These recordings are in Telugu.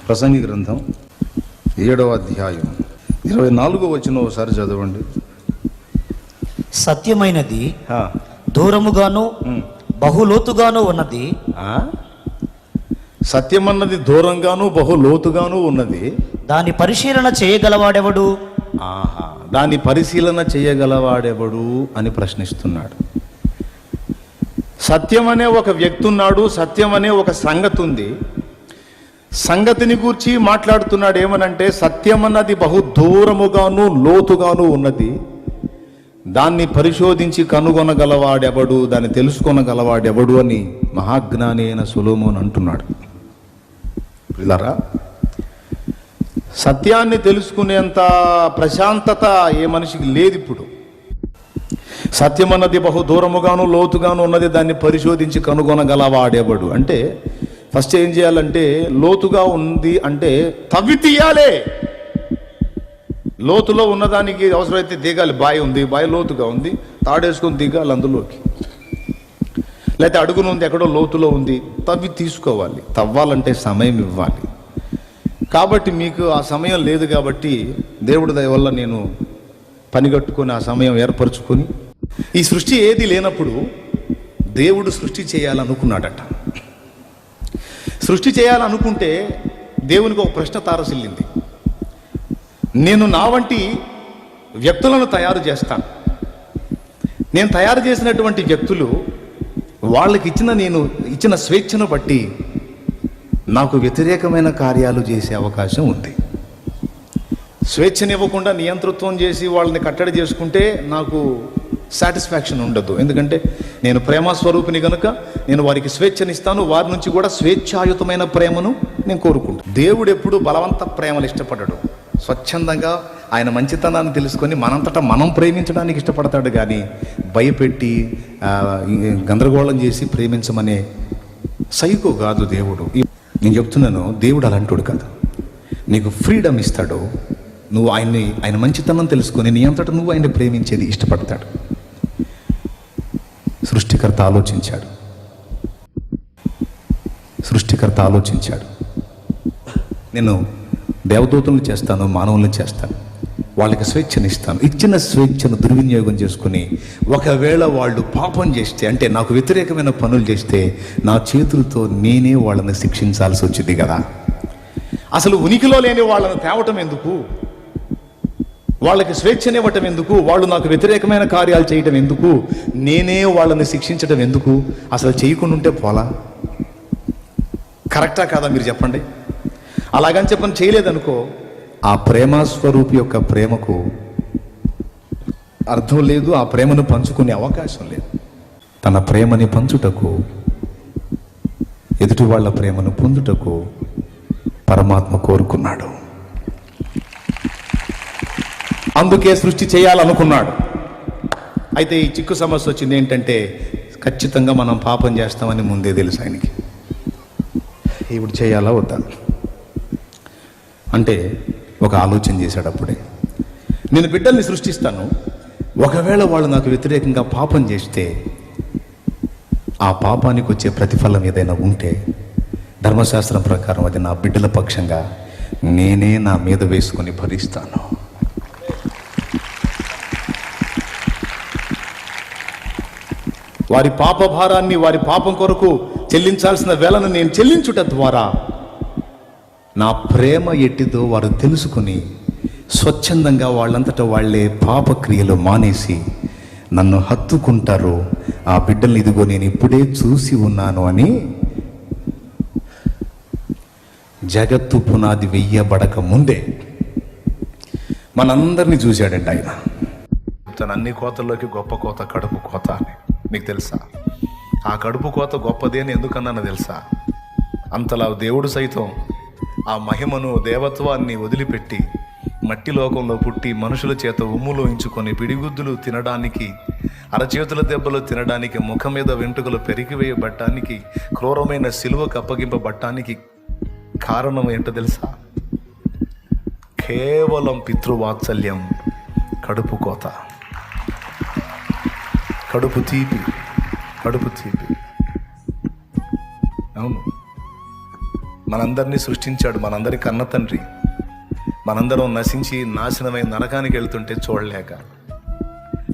ప్రసంగి గ్రంథం 7వ అధ్యాయం 24వ వచనం ఒకసారి చదవండి. సత్యమైనది దూరముగాను బహులోతుగాను ఉన్నది. సత్యమన్నది దూరంగాను బహులోతుగాను ఉన్నది. దాని పరిశీలన చేయగలవాడెవడు? దాని పరిశీలన చేయగలవాడెవడు అని ప్రశ్నిస్తున్నాడు. సత్యం అనే ఒక వ్యక్తి ఉన్నాడు, సత్యం అనే ఒక సంగతి ఉంది. సంగతిని గూర్చి మాట్లాడుతున్నాడు. ఏమనంటే సత్యం అన్నది బహు దూరముగాను లోతుగాను ఉన్నది. దాన్ని పరిశోధించి కనుగొనగలవాడెవడు, దాన్ని తెలుసుకొనగలవాడెవడు అని మహాజ్ఞాని అయిన సొలొమోను అంటున్నాడు. పిల్లరా, సత్యాన్ని తెలుసుకునేంత ప్రశాంతత ఏ మనిషికి లేదు ఇప్పుడు. సత్యం అన్నది బహు దూరముగాను లోతుగాను ఉన్నది, దాన్ని పరిశోధించి కనుగొనగలవాడెవడు అంటే ఫస్ట్ ఏం చేయాలంటే, లోతుగా ఉంది అంటే తవ్వి తీయాలి. లోతులో ఉన్నదానికి అవసరమైతే దిగాలి. బావి ఉంది, బావి లోతుగా ఉంది, తాడేసుకొని దిగాలి అందులోకి. లేకపోతే అడుగును ఉంది, ఎక్కడో లోతులో ఉంది, తవ్వి తీసుకోవాలి. తవ్వాలంటే సమయం ఇవ్వాలి. కాబట్టి మీకు ఆ సమయం లేదు కాబట్టి దేవుడి దయ వల్ల నేను పనిగట్టుకొని ఆ సమయం ఏర్పరచుకొని, ఈ సృష్టి ఏది లేనప్పుడు దేవుడు సృష్టి చేయాలనుకున్నాడట. సృష్టి చేయాలనుకుంటే దేవునికి ఒక ప్రశ్న తారసిల్లింది. నేను నా వంటి వ్యక్తులను తయారు చేస్తాను. నేను తయారు చేసినటువంటి వ్యక్తులు వాళ్ళకి నేను ఇచ్చిన స్వేచ్ఛను బట్టి నాకు వ్యతిరేకమైన కార్యాలు చేసే అవకాశం ఉంది. స్వేచ్ఛనివ్వకుండా నియంతృత్వం చేసి వాళ్ళని కట్టడి చేసుకుంటే నాకు సాటిస్ఫాక్షన్ ఉండదు. ఎందుకంటే నేను ప్రేమ స్వరూపిని కనుక నేను వారికి స్వేచ్ఛనిస్తాను. వారి నుంచి కూడా స్వేచ్ఛాయుతమైన ప్రేమను నేను కోరుకుంటాను. దేవుడు ఎప్పుడు బలవంత ప్రేమలు ఇష్టపడడు. స్వచ్ఛందంగా ఆయన మంచితనాన్ని తెలుసుకొని మనంతటా మనం ప్రేమించడానికి ఇష్టపడతాడు. కానీ భయపెట్టి గందరగోళం చేసి ప్రేమించమనే సైకో కాదు దేవుడు. నేను చెప్తున్నాను, దేవుడు అలాంటోడు కాదు. నీకు ఫ్రీడమ్ ఇస్తాడు. నువ్వు ఆయన మంచితనం తెలుసుకొని నీ అంతటా నువ్వు ఆయన్ని ప్రేమించేది ఇష్టపడతాడు. సృష్టికర్త ఆలోచించాడు. నేను దేవదూతలను చేస్తాను, మానవులను చేస్తాను, వాళ్ళకి స్వేచ్ఛనిస్తాను. ఇచ్చిన స్వేచ్ఛను దుర్వినియోగం చేసుకుని ఒకవేళ వాళ్ళు పాపం చేస్తే, అంటే నాకు వ్యతిరేకమైన పనులు చేస్తే, నా చేతులతో నేనే వాళ్ళని శిక్షించాల్సి వచ్చింది కదా. అసలు ఉనికిలో లేని వాళ్ళని తేవటం ఎందుకు? వాళ్ళకి స్వేచ్ఛనివ్వటం ఎందుకు? వాళ్ళు నాకు వ్యతిరేకమైన కార్యాలు చేయటం ఎందుకు? నేనే వాళ్ళని శిక్షించడం ఎందుకు? అసలు చేయకుండా ఉంటే పోలా? కరెక్టా కాదా మీరు చెప్పండి? అలాగని చెప్పని చేయలేదనుకో, ఆ ప్రేమస్వరూపి యొక్క ప్రేమకు అర్థం లేదు. ఆ ప్రేమను పంచుకునే అవకాశం లేదు. తన ప్రేమని పంచుటకు, ఎదుటి వాళ్ళ ప్రేమను పొందుటకు పరమాత్మ కోరుకున్నాడు. అందుకే సృష్టి చేయాలనుకున్నాడు. అయితే ఈ చిక్కు సమస్య వచ్చింది. ఏంటంటే ఖచ్చితంగా మనం పాపం చేస్తామని ముందే తెలుసు ఆయనకి. ఇప్పుడు చేయాలా వద్దా అంటే ఒక ఆలోచన చేశాడు. అప్పుడే నేను బిడ్డల్ని సృష్టిస్తాను, ఒకవేళ వాళ్ళు నాకు వ్యతిరేకంగా పాపం చేస్తే ఆ పాపానికి వచ్చే ప్రతిఫలం ఏదైనా ఉంటే ధర్మశాస్త్రం ప్రకారం అది నా బిడ్డల పక్షంగా నేనే నా మీద వేసుకొని భరిస్తాను. వారి పాప భారాన్ని, వారి పాపం కొరకు చెల్లించాల్సిన వేలను నేను చెల్లించుట ద్వారా నా ప్రేమ ఎట్టిదో వారు తెలుసుకుని స్వచ్ఛందంగా వాళ్ళంతటా వాళ్ళే పాపక్రియలు మానేసి నన్ను హత్తుకుంటారు. ఆ బిడ్డల్ని ఇదిగో నేను ఇప్పుడే చూసి ఉన్నాను అని జగత్తు పునాది వెయ్యబడక ముందే మనందరినీ చూశాడండి ఆయన. తన అన్ని కోతల్లోకి గొప్ప కోత కడుపు కోత అని మీకు తెలుసా? ఆ కడుపు కోత గొప్పది అని ఎందుకన్నానో తెలుసా? అంతలా దేవుడు సైతం ఆ మహిమను, దేవత్వాన్ని వదిలిపెట్టి మట్టి లోకంలో పుట్టి మనుషుల చేత ఉమ్ములో ఇంచుకొని పిడిగుద్దులు తినడానికి, అరచేతుల దెబ్బలు తినడానికి, ముఖం మీద వెంట్రుకలు పెరిగివేయబట్టానికి, క్రూరమైన సిలువకు అప్పగింపబట్టానికి కారణం ఏంటో తెలుసా? కేవలం పితృవాత్సల్యం, కడుపు కోత, కడుపు తీపి. అవును, మనందరినీ సృష్టించాడు, మనందరి కన్న తండ్రి. మనందరం నశించి నాశనమై నరకానికి వెళ్తుంటే చూడలేక,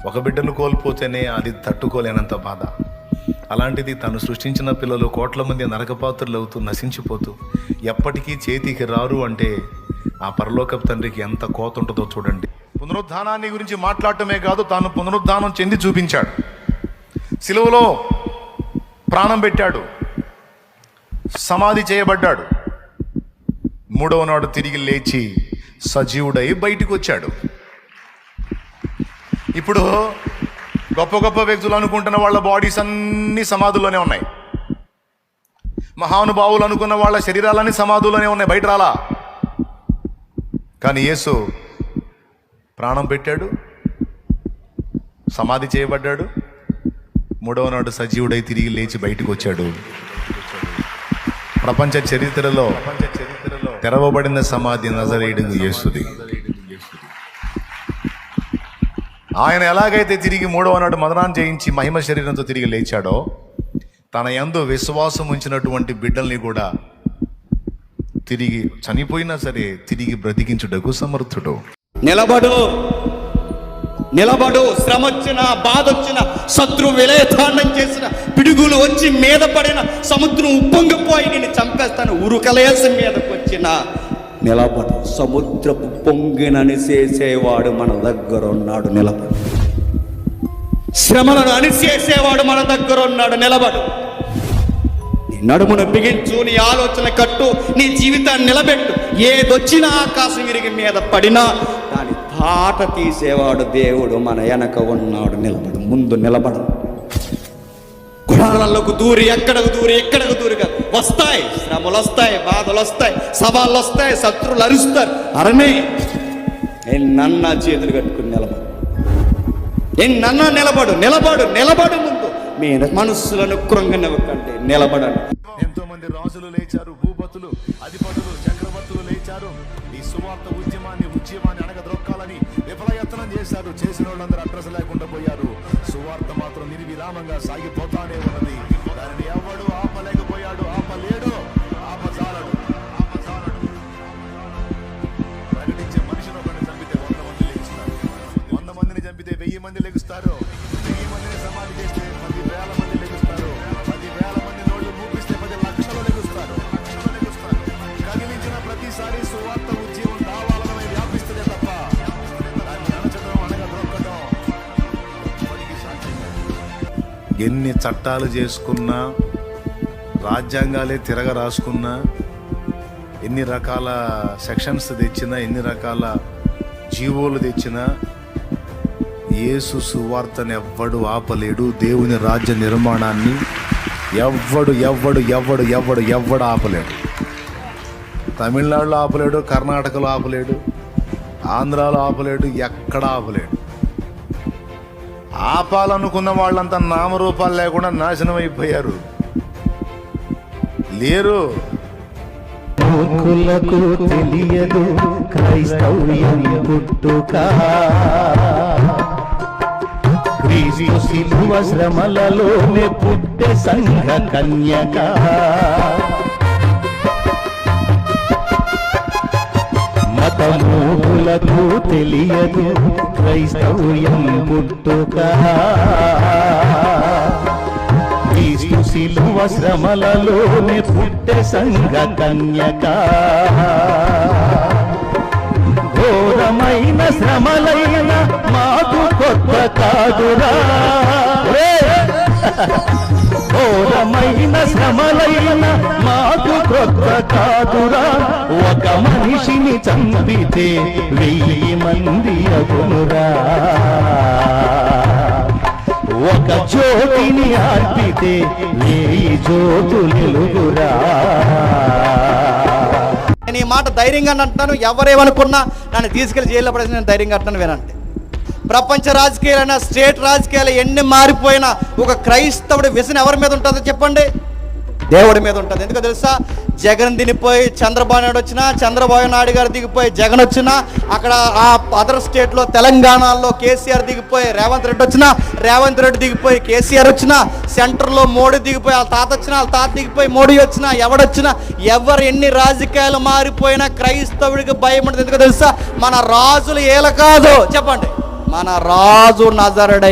ఒక బిడ్డను కోల్పోతేనే అది తట్టుకోలేనంత బాధ. అలాంటిది తను సృష్టించిన పిల్లలు కోట్ల మంది నరకపాత్రులు అవుతూ నశించిపోతూ ఎప్పటికీ చేతికి రారు అంటే ఆ పరలోకపు తండ్రికి ఎంత కోత ఉంటుందో చూడండి. పునరుద్ధానాన్ని గురించి మాట్లాడటమే కాదు, తాను పునరుద్ధానం చెంది చూపించాడు. సిలువలో ప్రాణం పెట్టాడు, సమాధి చేయబడ్డాడు, మూడవ నాడు తిరిగి లేచి సజీవుడై బయటికి వచ్చాడు. ఇప్పుడు గొప్ప గొప్ప వ్యక్తులు అనుకుంటున్న వాళ్ళ బాడీస్ అన్నీ సమాధుల్లోనే ఉన్నాయి. మహానుభావులు అనుకున్న వాళ్ళ శరీరాలన్నీ సమాధుల్లోనే ఉన్నాయి, బయట రాలా. కానీ యేసు ప్రాణం పెట్టాడు, సమాధి చేయబడ్డాడు, మూడవ నాడు సజీవుడై తిరిగి లేచి బయటకు వచ్చాడు. ప్రపంచ చరిత్రలో తెరవబడిన సమాధి నజరేయుడు యేసుది. ఆయన ఎలాగైతే తిరిగి మూడవ నాడు మరణాన్ని జయించి మహిమ శరీరంతో తిరిగి లేచాడో, తన యందు విశ్వాసం ఉంచినటువంటి బిడ్డల్ని కూడా తిరిగి చనిపోయినా సరే తిరిగి బ్రతికించుటకు సమర్థుడు. నిలబడు, నిలబడు. శ్రమ వచ్చిన, బాధ వచ్చిన, శత్రు విలయతాండం చేసిన, పిడుగులు వచ్చి మీద పడిన, సముద్రం ఉప్పొంగిపోయి నేను చంపేస్తాను ఉరుకలేసి మీదకు వచ్చిన నిలబడు. సముద్రపు పొంగినని చేసేవాడు మన దగ్గర ఉన్నాడు, నిలబడు. శ్రమలను అణిచేసేవాడు మన దగ్గర ఉన్నాడు, నిలబడు. నీ నడుమును బిగించు, నీ ఆలోచన కట్టు, నీ జీవితాన్ని నిలబెట్టు. ఏదొచ్చినా ఆకాశం విరిగి మీద పడినా దాని తాట తీసేవాడు దేవుడు మన వెనక ఉన్నాడు, నిలబడు. ముందు నిలబడు. గుడారాలకు దూరి ఎక్కడకు దూరి ఎక్కడకు దూరిగా వస్తాయి, శ్రమలు వస్తాయి, బాధలు వస్తాయి, సవాళ్ళు వస్తాయి, శత్రువులు అరుస్తారు. అరణే నన్న చేతులు కట్టుకుని నిలబడు, నన్న నిలబడు, నిలబడు, నిలబడు. ముందు మీ మనస్సులను కృంగనివ్వకండి, నిలబడండి. ఎంతో మంది రాజులు లేచారు, భూపతులు, అధిపతులు, చక్రవర్తులు లేచారు. ఈ సువార్త ఉద్యమాన్ని అణగద్రొక్కాలని విఫలయత్నం చేశారు. చేసిన వాళ్ళందరూ అడ్రస్ లేకుండా పోయారు. సువార్త మాత్రం నిర్విరామంగా సాగిపోతానే ఉన్నది. దానిని ఎవడు ఆపలేకపోయాడు, ఆపలేడు, ఆపజాలడు. ప్రకటించే మనిషిని ఒకరిని చంపితే 100 మంది లెగుస్తారు, 100 మందిని చంపితే 1000 మంది లెగుస్తారు, 1000 మందిని సమాధి చేస్తే 10,000 మంది లెగుస్తారు, 10,000 మంది నోళ్ళు మూపిస్తే 10 లక్షలు లెగుస్తారు. కదిలించిన ప్రతిసారి సువార్త ఉద్యమం దావాలనమై వ్యాపిస్తుంది తప్ప దాన్ని అణచడం, అణగద్రొక్కడం ఎప్పటికీ సాధ్యం కాదు. ఎన్ని చట్టాలు చేసుకున్నా, రాజ్యాంగాలే తిరగ రాసుకున్నా, ఎన్ని రకాల సెక్షన్స్ తెచ్చినా, ఎన్ని రకాల జీవోలు తెచ్చినా యేసు సువార్తను ఎవ్వడు ఆపలేడు. దేవుని రాజ్య నిర్మాణాన్ని ఎవ్వడు ఆపలేడు. తమిళనాడులో ఆపలేడు, కర్ణాటకలో ఆపలేడు, ఆంధ్రాలో ఆపలేడు, ఎక్కడ ఆపలేడు. ఆపాలనుకున్న వాళ్ళంతా నామరూపాలు లేకుండా నాశనం అయిపోయారు, లేరు. మూర్ఖులకు తెలియదు క్రైస్తవ్యం పుట్టుక, క్రీస్తు శిలువ శ్రమలలోనే పుట్టే సంఘ కన్యక. మతమూఢులకు తెలియదు క్రైస్తవ్యం పుట్టుక, క్రీస్తు శిలువ శ్రమలలోనే పుట్టే సంఘ కన్యక. ఘోరమైన శ్రమలైన మాకు కొత్త కాదురా, ఘోరమైన శ్రమలైన మాకు కొత్త కాదురా. ఒక మనిషిని చంపితే 1000 మంది అగునురా, ఒక జ్యోతిని ఆర్పితే 1000 జ్యోతులెలుగురా. నేను ఈ మాట ధైర్యంగా అంటున్నాను. ఎవరేమనుకున్నా నన్ను తీసుకెళ్లి జైల్లో పడేసి నేను ధైర్యంగా అంటున్నాను, వినండి. ప్రపంచ రాజకీయాలైనా, స్టేట్ రాజకీయాలు ఎన్ని మారిపోయినా ఒక క్రైస్తవుడి విజన్ ఎవరి మీద ఉంటుందో చెప్పండి? దేవుడి మీద ఉంటుంది. ఎందుకో తెలుసా, జగన్ దిగిపోయి చంద్రబాబు నాయుడు వచ్చినా, చంద్రబాబు నాయుడు గారు దిగిపోయి జగన్ వచ్చినా, అక్కడ ఆ అదర్ స్టేట్లో తెలంగాణలో కేసీఆర్ దిగిపోయి రేవంత్ రెడ్డి వచ్చినా, రేవంత్ రెడ్డి దిగిపోయి కేసీఆర్ వచ్చినా, సెంటర్లో మోడీ దిగిపోయి వాళ్ళ తాత వచ్చినా, వాళ్ళ తాత దిగిపోయి మోడీ వచ్చినా, ఎవడొచ్చినా, ఎవరు ఎన్ని రాజకీయాలు మారిపోయినా క్రైస్తవుడికి భయం ఉంటుంది. ఎందుకో తెలుసా, మన రాజులు ఏల కాదు, చెప్పండి, మన రాజు నజరుడైన